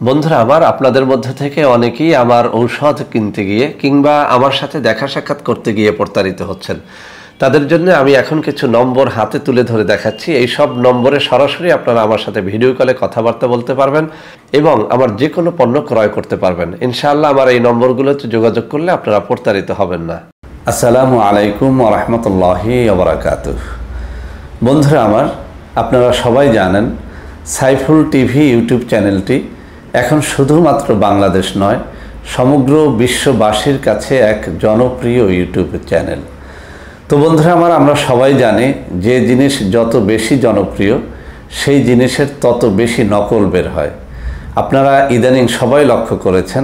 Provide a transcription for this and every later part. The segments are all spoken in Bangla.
বন্ধুরা আমার আপনাদের মধ্যে থেকে অনেকেই আমার ঔষধ কিনতে গিয়ে কিংবা আমার সাথে দেখা সাক্ষাৎ করতে গিয়ে প্রতারিত হচ্ছেন। তাদের জন্য আমি এখন কিছু নম্বর হাতে তুলে ধরে দেখাচ্ছি। এই সব নম্বরে সরাসরি আপনারা আমার সাথে ভিডিও কলে কথাবার্তা বলতে পারবেন এবং আমার যে কোনো পণ্য ক্রয় করতে পারবেন। ইনশাআল্লাহ আমার এই নম্বরগুলোতে যোগাযোগ করলে আপনারা প্রতারিত হবেন না। আসসালামু আলাইকুম ওয়া রাহমাতুল্লাহি ওয়া বারাকাতুহু। বন্ধুরা আমার, আপনারা সবাই জানেন সাইফুল টিভি ইউটিউব চ্যানেলটি এখন শুধুমাত্র বাংলাদেশ নয়, সমগ্র বিশ্ববাসীর কাছে এক জনপ্রিয় ইউটিউব চ্যানেল। তো বন্ধুরা আমার, আমরা সবাই জানি যে জিনিস যত বেশি জনপ্রিয় সেই জিনিসের তত বেশি নকল বের হয়। আপনারা ইদানিং সবাই লক্ষ্য করেছেন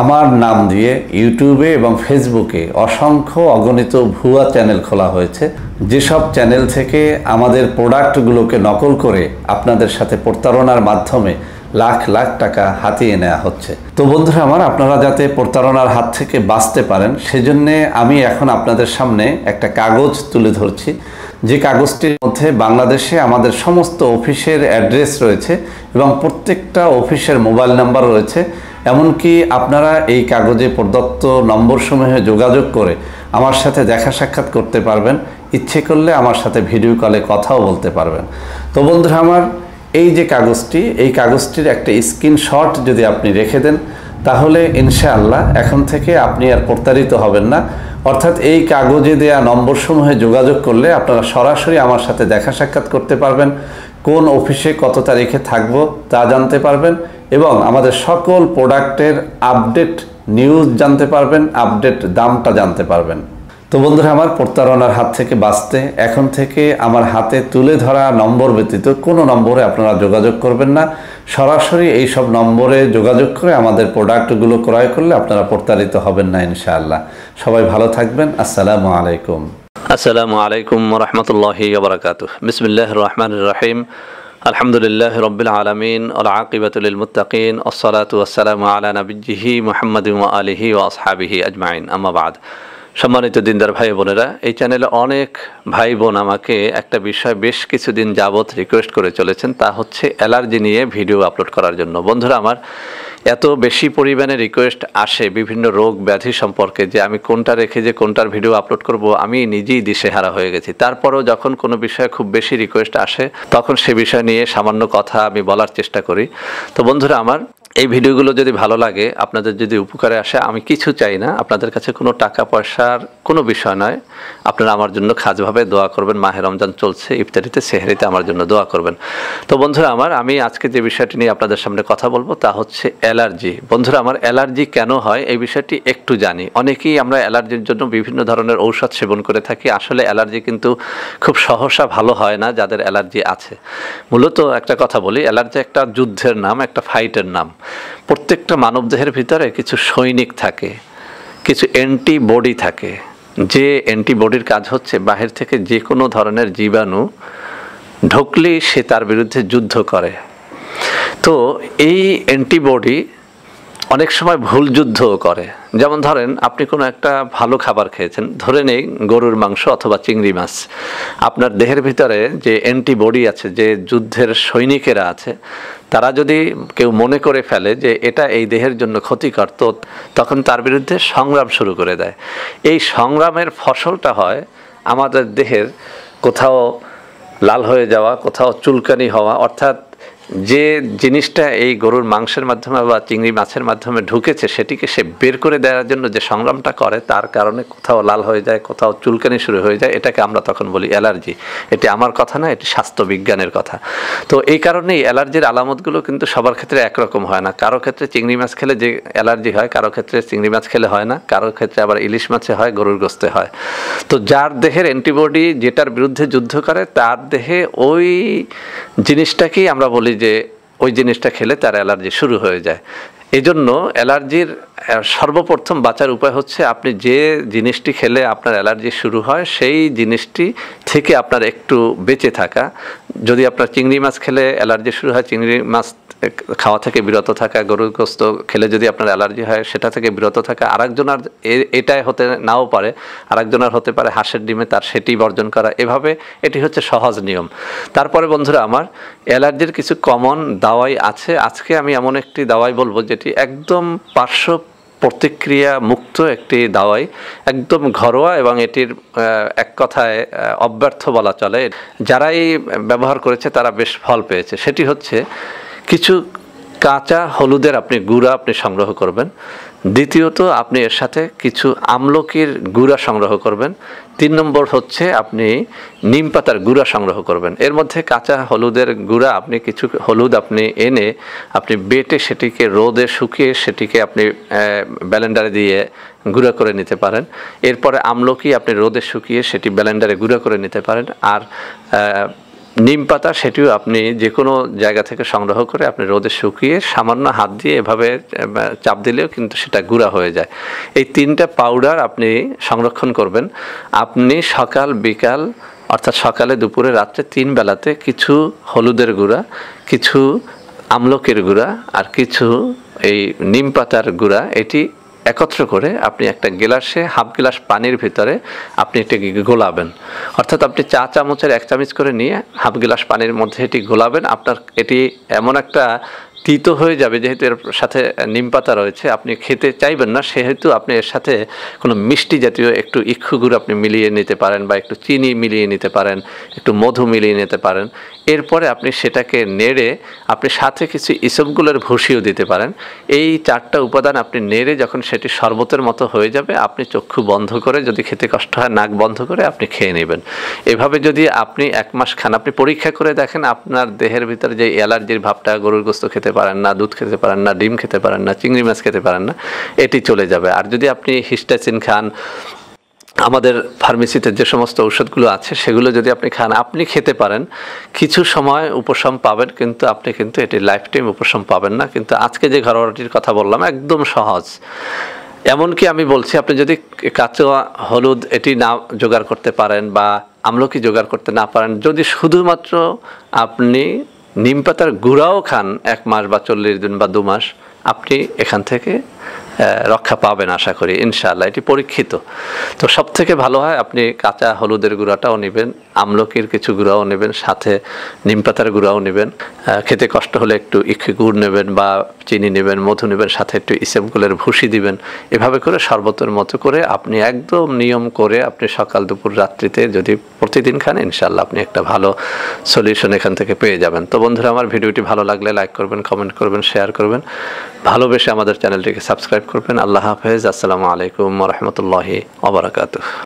আমার নাম দিয়ে ইউটিউবে এবং ফেসবুকে অসংখ্য অগণিত ভুয়া চ্যানেল খোলা হয়েছে, যেসব চ্যানেল থেকে আমাদের প্রোডাক্টগুলোকে নকল করে আপনাদের সাথে প্রতারণার মাধ্যমে লাখ লাখ টাকা হাতিয়ে নেওয়া হচ্ছে। তো বন্ধুরা আমার, আপনারা যাতে প্রতারণার হাত থেকে বাঁচতে পারেন সেজন্যে আমি এখন আপনাদের সামনে একটা কাগজ তুলে ধরছি, যে কাগজটির মধ্যে বাংলাদেশে আমাদের সমস্ত অফিসের অ্যাড্রেস রয়েছে এবং প্রত্যেকটা অফিসের মোবাইল নাম্বার রয়েছে। এমনকি আপনারা এই কাগজে প্রদত্ত নম্বরসমূহে যোগাযোগ করে আমার সাথে দেখা সাক্ষাৎ করতে পারবেন, ইচ্ছে করলে আমার সাথে ভিডিও কলে কথাও বলতে পারবেন। তো বন্ধুরা আমার, এই যে কাগজটি, এই কাগজটির একটা স্ক্রিনশট যদি আপনি রেখে দেন তাহলে ইনশাআল্লাহ এখন থেকে আপনি আর প্রতারিত হবেন না। অর্থাৎ এই কাগজে দেয়া নম্বরসমূহে যোগাযোগ করলে আপনারা সরাসরি আমার সাথে দেখা সাক্ষাৎ করতে পারবেন, কোন অফিসে কত তারিখে থাকবো তা জানতে পারবেন এবং আমাদের সকল প্রোডাক্টের আপডেট নিউজ জানতে পারবেন, আপডেট দামটা জানতে পারবেন। তো বন্ধুরা আমার, প্রতারণার হাত থেকে বাঁচতে এখন থেকে আমার হাতে তুলে ধরা নম্বর ব্যতীত কোনো নম্বরে আপনারা যোগাযোগ করবেন না। সরাসরি এই সব নম্বরে যোগাযোগ করে আমাদের প্রোডাক্টগুলো ক্রয় করলে আপনারা প্রতারিত হবেন না ইনশাআল্লাহ। সবাই ভালো থাকবেন। আসসালামু আলাইকুম। আসসালামু আলাইকুম ওয়া রাহমাতুল্লাহি ওয়া বারাকাতুহু। বিসমিল্লাহির রহমানির রহিম। আলহামদুলিল্লাহি রাব্বিল আলামিন ওয়াল আকিবাতু লিল মুত্তাকিন ওয়াসসালাতু ওয়াসসালামু আলা নাবিয়্যিহি মুহাম্মাদিন ওয়া আলিহি ওয়া আসহাবিহি আজমাইন। আম্মা বাদ। সম্মানিত দিনদার ভাই বোনেরা, এই চ্যানেলে অনেক ভাই বোন আমাকে একটা বিষয় বেশ কিছুদিন যাবৎ রিকোয়েস্ট করে চলেছেন, তা হচ্ছে অ্যালার্জি নিয়ে ভিডিও আপলোড করার জন্য। বন্ধুরা আমার, এত বেশি পরিমাণে রিকোয়েস্ট আসে বিভিন্ন রোগ ব্যাধি সম্পর্কে যে আমি কোনটা রেখে যে কোনটার ভিডিও আপলোড করব আমি নিজেই দিশেহারা হয়ে গেছি। তারপরেও যখন কোনো বিষয়ে খুব বেশি রিকোয়েস্ট আসে তখন সে বিষয় নিয়ে সামান্য কথা আমি বলার চেষ্টা করি। তো বন্ধুরা আমার, এই ভিডিওগুলো যদি ভালো লাগে, আপনাদের যদি উপকারে আসে, আমি কিছু চাই না, আপনাদের কাছে কোনো টাকা পয়সার কোনো বিষয় নয়। আপনারা আমার জন্য খাসভাবে দোয়া করবেন। মাহে রমজান চলছে, ইফতারিতে সেহরিতে আমার জন্য দোয়া করবেন। তো বন্ধুরা আমার, আমি আজকে যে বিষয়টি নিয়ে আপনাদের সামনে কথা বলবো তা হচ্ছে অ্যালার্জি। বন্ধুরা আমার, অ্যালার্জি কেন হয় এই বিষয়টি একটু জানি। অনেকেই আমরা অ্যালার্জির জন্য বিভিন্ন ধরনের ঔষধ সেবন করে থাকি। আসলে অ্যালার্জি কিন্তু খুব সহসা ভালো হয় না যাদের অ্যালার্জি আছে। মূলত একটা কথা বলি, অ্যালার্জি একটা যুদ্ধের নাম, একটা ফাইটের নাম। প্রত্যেকটা মানবদেহের ভিতরে কিছু সৈনিক থাকে, কিছু অ্যান্টিবডি থাকে, যে অ্যান্টিবডির কাজ হচ্ছে বাহির থেকে যে কোনো ধরনের জীবাণু ঢুকলেই সে তার বিরুদ্ধে যুদ্ধ করে। তো এই অ্যান্টিবডি অনেক সময় ভুল যুদ্ধও করে। যেমন ধরেন, আপনি কোনো একটা ভালো খাবার খেয়েছেন, ধরে নেই গরুর মাংস অথবা চিংড়ি মাছ। আপনার দেহের ভিতরে যে অ্যান্টিবডি আছে, যে যুদ্ধের সৈনিকেরা আছে, তারা যদি কেউ মনে করে ফেলে যে এটা এই দেহের জন্য ক্ষতিকর, তো তখন তার বিরুদ্ধে সংগ্রাম শুরু করে দেয়। এই সংগ্রামের ফসলটা হয় আমাদের দেহের কোথাও লাল হয়ে যাওয়া, কোথাও চুলকানি হওয়া। অর্থাৎ যে জিনিসটা এই গরুর মাংসের মাধ্যমে বা চিংড়ি মাছের মাধ্যমে ঢুকেছে সেটিকে সে বের করে দেওয়ার জন্য যে সংগ্রামটা করে, তার কারণে কোথাও লাল হয়ে যায়, কোথাও চুলকানি শুরু হয়ে যায়। এটাকে আমরা তখন বলি অ্যালার্জি। এটি আমার কথা না, এটি স্বাস্থ্যবিজ্ঞানের কথা। তো এই কারণেই অ্যালার্জির আলামতগুলো কিন্তু সবার ক্ষেত্রে একরকম হয় না। কারো ক্ষেত্রে চিংড়ি মাছ খেলে যে অ্যালার্জি হয়, কারো ক্ষেত্রে চিংড়ি মাছ খেলে হয় না, কারো ক্ষেত্রে আবার ইলিশ মাছে হয়, গরুর গোশতে হয়। তো যার দেহের অ্যান্টিবডি যেটার বিরুদ্ধে যুদ্ধ করে, তার দেহে ওই জিনিসটাকেই আমরা বলি যে ওই জিনিসটা খেলে তার অ্যালার্জি শুরু হয়ে যায়। এই জন্য অ্যালার্জির সর্বপ্রথম বাঁচার উপায় হচ্ছে আপনি যে জিনিসটি খেলে আপনার অ্যালার্জি শুরু হয় সেই জিনিসটি থেকে আপনার একটু বেঁচে থাকা। যদি আপনার চিংড়ি মাছ খেলে অ্যালার্জি শুরু হয়, চিংড়ি মাছ খাওয়া থেকে বিরত থাকা, গরুর গোশত খেলে যদি আপনার অ্যালার্জি হয় সেটা থেকে বিরত থাকা, আরেকজনের এটাই হতে নাও পারে, আরেকজনের হতে পারে হাঁসের ডিমে, তার সেটি বর্জন করা। এভাবে এটি হচ্ছে সহজ নিয়ম। তারপরে বন্ধুরা আমার, অ্যালার্জির কিছু কমন দাওয়াই আছে। আজকে আমি এমন একটি দাওয়াই বলবো যেটি একদম পার্শ্ব প্রতিক্রিয়া মুক্ত একটি দাওয়াই, একদম ঘরোয়া, এবং এটির এক কথায় অব্যর্থ বলা চলে। যারাই ব্যবহার করেছে তারা বেশ ফল পেয়েছে। সেটি হচ্ছে কিছু কাঁচা হলুদের গুঁড়া আপনি সংগ্রহ করবেন। দ্বিতীয়ত আপনি এর সাথে কিছু আমলকির গুঁড়া সংগ্রহ করবেন। 3 নম্বর হচ্ছে আপনি নিম পাতার গুঁড়া সংগ্রহ করবেন। এর মধ্যে কাঁচা হলুদের গুঁড়া, আপনি কিছু হলুদ আপনি এনে আপনি বেটে সেটিকে রোদে শুকিয়ে সেটিকে আপনি ব্লেন্ডারে দিয়ে গুঁড়া করে নিতে পারেন। এরপরে আমলকি আপনি রোদে শুকিয়ে সেটি ব্লেন্ডারে গুঁড়া করে নিতে পারেন। আর নিম পাতা, সেটিও আপনি যে কোনো জায়গা থেকে সংগ্রহ করে আপনি রোদে শুকিয়ে সামান্য হাত দিয়ে এভাবে চাপ দিলেও কিন্তু সেটা গুঁড়া হয়ে যায়। এই 3টা পাউডার আপনি সংরক্ষণ করবেন। আপনি সকাল বিকাল, অর্থাৎ সকালে, দুপুরে, রাত্রে 3 বেলাতে কিছু হলুদের গুঁড়া, কিছু আমলকির গুঁড়া আর কিছু এই নিম পাতার গুঁড়া, এটি একত্র করে আপনি একটা গ্লাসে, হাফ গ্লাস পানির ভিতরে আপনি এটি গোলাবেন। অর্থাৎ আপনি চা চামচের 1 চামচ করে নিয়ে হাফ গ্লাস পানির মধ্যে এটি গোলাবেন। আপনার এটি এমন একটা তিতো হয়ে যাবে, যেহেতু এর সাথে নিম পাতা রয়েছে, আপনি খেতে চাইবেন না, সেহেতু আপনি এর সাথে কোনো মিষ্টি জাতীয় একটু ইক্ষু গুড় আপনি মিলিয়ে নিতে পারেন, বা একটু চিনি মিলিয়ে নিতে পারেন, একটু মধু মিলিয়ে নিতে পারেন। এরপরে আপনি সেটাকে নেড়ে আপনি সাথে কিছু ইসবগুলের ভুসিও দিতে পারেন। এই 4টা উপাদান আপনি নেড়ে যখন সেটি শরবতের মতো হয়ে যাবে, আপনি চক্ষু বন্ধ করে, যদি খেতে কষ্ট হয় নাক বন্ধ করে আপনি খেয়ে নেবেন। এভাবে যদি আপনি 1 মাস খান, আপনি পরীক্ষা করে দেখেন আপনার দেহের ভিতরে যে অ্যালার্জির ভাবটা, গরুর গোশত খেতে পারেন না, দুধ খেতে পারেন না, ডিম খেতে পারেন না, চিংড়ি মাছ খেতে পারেন না, এটি চলে যাবে। আর যদি আপনি হিস্টাচিন খান, আমাদের ফার্মেসিতে যে সমস্ত ঔষধগুলো আছে সেগুলো যদি আপনি খান, আপনি খেতে পারেন, কিছু সময় উপশম পাবেন, কিন্তু আপনি কিন্তু এটি লাইফ টাইম উপশম পাবেন না। কিন্তু আজকে যে ঘরোয়াটির কথা বললাম একদম সহজ। এমনকি আমি বলছি, আপনি যদি কাঁচা হলুদ এটি না জোগাড় করতে পারেন বা আমলকি জোগাড় করতে না পারেন, যদি শুধুমাত্র আপনি নিম পাতার গুঁড়াও খান 1 মাস বা 40 দিন বা 2 মাস, আপনি এখান থেকে রক্ষা পাবেন আশা করি, ইনশাআল্লাহ। এটি পরীক্ষিত। তো সব থেকে ভালো হয় আপনি কাঁচা হলুদের গুঁড়াটাও নেবেন, আমলকির কিছু গুঁড়াও নেবেন, সাথে নিম পাতার গুঁড়াও নেবেন। খেতে কষ্ট হলে একটু ইক্ষু গুড় নেবেন বা চিনি নেবেন, মধু নেবেন, সাথে একটু ইসবগুলের ভুসি দিবেন। এভাবে করে শরবতের মতো করে আপনি একদম নিয়ম করে আপনি সকাল, দুপুর, রাত্রিতে যদি প্রতিদিন খান, ইনশাআল্লাহ আপনি একটা ভালো সলিউশন এখান থেকে পেয়ে যাবেন। তো বন্ধুরা আমার, ভিডিওটি ভালো লাগলে লাইক করবেন, কমেন্ট করবেন, শেয়ার করবেন, ভালোবেসে আমাদের চ্যানেলটিকে সাবস্ক্রাইব করবেন। আল্লাহ হাফেজ। আসসালামু আলাইকুম ওয়া রাহমাতুল্লাহি ওয়া বারাকাতুহু।